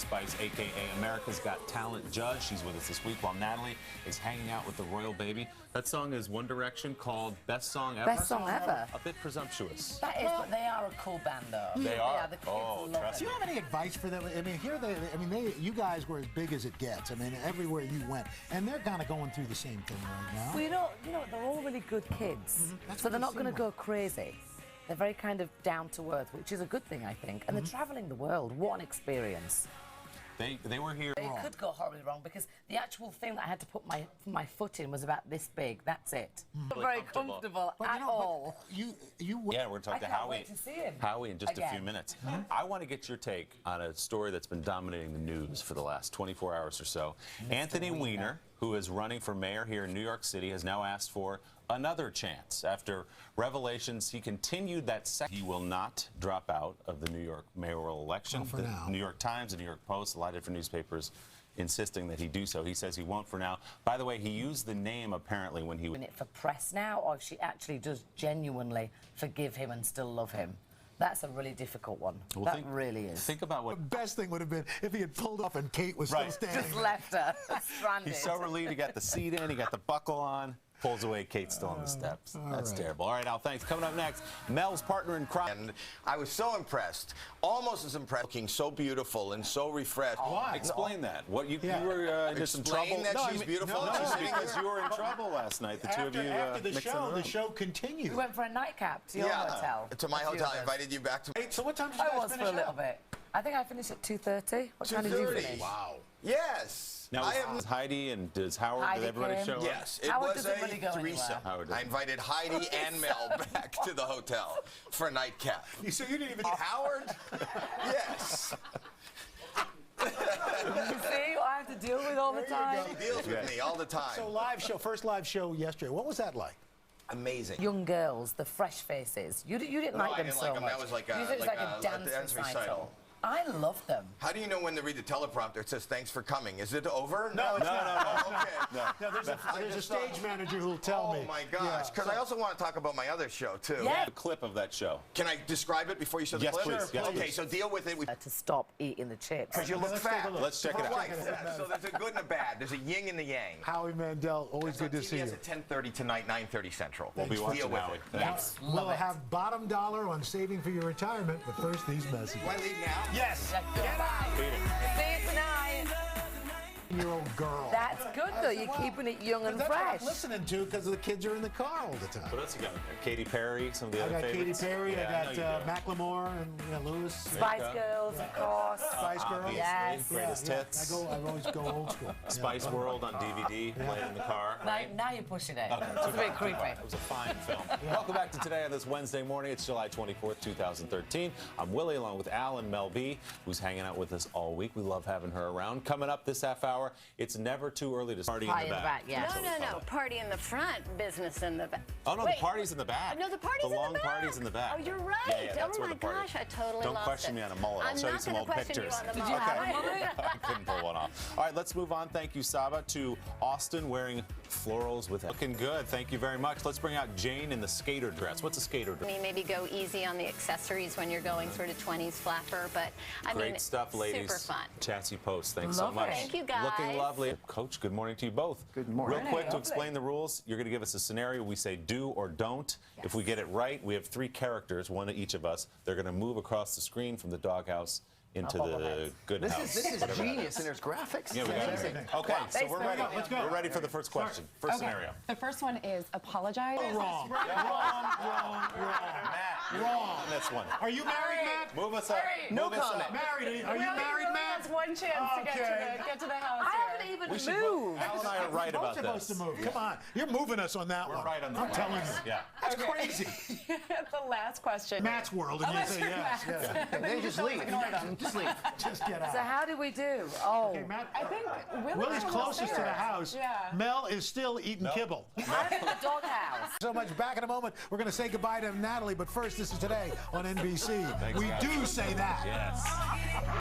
Spice, a.k.a. America's Got Talent judge. She's with us this week while Natalie is hanging out with the royal baby. That song is One Direction called Best Song Ever. Best song ever. A bit presumptuous. That is, but they are a cool band, though. They are? The kids Oh, love trust it. Do you have any advice for them? I mean, you guys were as big as it gets. I mean, everywhere you went, and they're kind of going through the same thing right now. Well, you know, they're all really good kids, That's so what they're they not going to seem go crazy. They're very kind of down to earth, which is a good thing, I think. And they're traveling the world. What an experience. They were here. It could go horribly wrong because the actual thing that I had to put my foot in was about this big. That's it. Not very comfortable at all. You Yeah, we're talking to I can't Howie. wait to see him Howie in just a few again. minutes. I want to get your take on a story that's been dominating the news for the last 24 hours or so. Anthony Weiner, who is running for mayor here in New York City, has now asked for another chance. After revelations, he continued that he will not drop out of the New York mayoral election. Well, for the now. New York Times, the New York Post, a lot of different newspapers insisting that he do so. He says he won't for now. By the way, he used the name apparently when he was... In it for press now, or if she actually does genuinely forgive him and still love him. That's a really difficult one. Well, that really is. Think about what... The best thing would have been if he had pulled off and Kate was Right. still standing. Just left her stranded. He's so relieved he got the seat in, he got the buckle on. Pulls away, Kate's still on the steps. That's right. terrible. All right, Al, thanhanks. Coming up next, Mel's partner in crime. And I was so impressed, almost as impressed, looking so beautiful and so refreshed. Why? Explain that. What you Yeah. were into some Explain trouble? that No, she's beautiful. No, She's sitting because here. you were in trouble last night. The two of you After the mixed in a room. show continued. We went for a nightcap to your hotel. To my A few hotel. of I us. invited you back to my... So what time did you I guys was for finish a little up? bit. I think I finished at 2:30. What time did you 2:30. finish? Wow. Yes. Now, I am... is Heidi and does Howard, Heidi did everybody came. show up? Yes, it Howard was doesn't a really go threesome. anywhere. Howard I doesn't. invited Heidi and Mel back to the hotel for a nightcap. So you didn't even... Howard? Yes. You see what I have to deal with all the There you time? go. He deals with me all the time. So first live show yesterday. What was that like? Amazing. Young girls, the fresh faces. You didn't No, like I them didn't so like them. much. That was like You a- said it was like like a a dance dance recital. recital. I love them. How do you know when they read the teleprompter? It says, thanks for coming. Is it over? No, it's not. Oh, okay. No, there's a just stage thought- manager who'll tell me. Oh, my gosh. Because I also want to talk about my other show, too. Yeah. A clip of that show. Can I describe it before you show the Yes, clip? please. Yes, Okay, please. so deal with it. To stop eating the chips. Because you look Let's take fat. a look. Let's check it For out. life. Yeah, so there's a good and a bad. There's a yin and the yang. Howie Mandel, always good to see you. CBS at 10:30 tonight, 9:30 Central. We'll be Deal watching with Howie. it. Thanks. Yes, We'll love it. have bottom dollar on saving for your retirement, but first these messages. Do I leave now? Yes. Beat it. See you tonight. Your old girl. That's good though. You're keeping it young and That's what fresh. I'm listening to because the kids are in the car all the time. What else you got? Katy Perry, some of the I other got Katy favorites? Perry, Yeah, I know you got do. Macklemore and Lewis. Spice Girls, of course. Spice Girls. Obviously. Yes. Greatest hits. I always go old school. Spice World on DVD, playing in the car. Now you're pushing it. Okay, It's a bit creepy. It was a fine film. Welcome back to Today on this Wednesday morning. It's July 24th, 2013. I'm Willie along with Al and Mel B, who's hanging out with us all week. We love having her around. Coming up this half hour, it's never too early to party Pie in the back. yeah. No. Party in the front, business in the back. Oh, no, Wait. the party's in the back. No, the party's in the long back. party's in the back. Oh, you're right. Yeah, that's oh, where my the party gosh, is. I totally Don't lost question it. me on a mullet. I'll I'm show you not some gonna old question pictures. You on the Did you mullet. have a mullet? I couldn't pull one off. All right, let's move on. Thank you, Saba, to Austin wearing florals with it. Looking good. Thank you very much. Let's bring out Jane in the skater dress. What's a skater I dress? mean, maybe go easy on the accessories when you're going sort of 20s flapper, but I Great mean, stuff, ladies. super fun. Chassis Post, thanks Love so much. it. Thank you, guys. Looking lovely. Coach, good morning to you both. Good morning. Real quick, to Lovely. explain the rules, you're going to give us a scenario. We say do or don't. Yes. If we get it right, we have 3 characters, one to each of us. They're going to move across the screen from the doghouse into Oh, the heads. good This house. is whatever that genius, is. and there's graphics. Yeah, we got Amazing. everything. Okay, so Thanks, we're man. ready. Let's go. We're ready for the first question. First scenario. The first one is apologize. Wrong. Wrong. That's one. Are you married, Matt? Move us up. No Move us comment. up. Married? Are you married, Matt? That's one chance to get to the house I here. haven't even We should moved. Al and I are right Both about supposed this. to move. Come on. You're moving us on that We're one. right on the I'm telling you. Yeah. That's crazy. The last question. Matt's world, and you say yes. yes. They just leave. Ignore them. Just leave. Just get So out. how did we do? Oh, Okay, Matt. I think Willie's was closest to the there. house. Yeah. Mel is still eating kibble. I'm in the doghouse. So much. Back in a moment, we're going to say goodbye to Natalie, but first, this is Today on NBC. Thanks, We guys. do say that. Yes.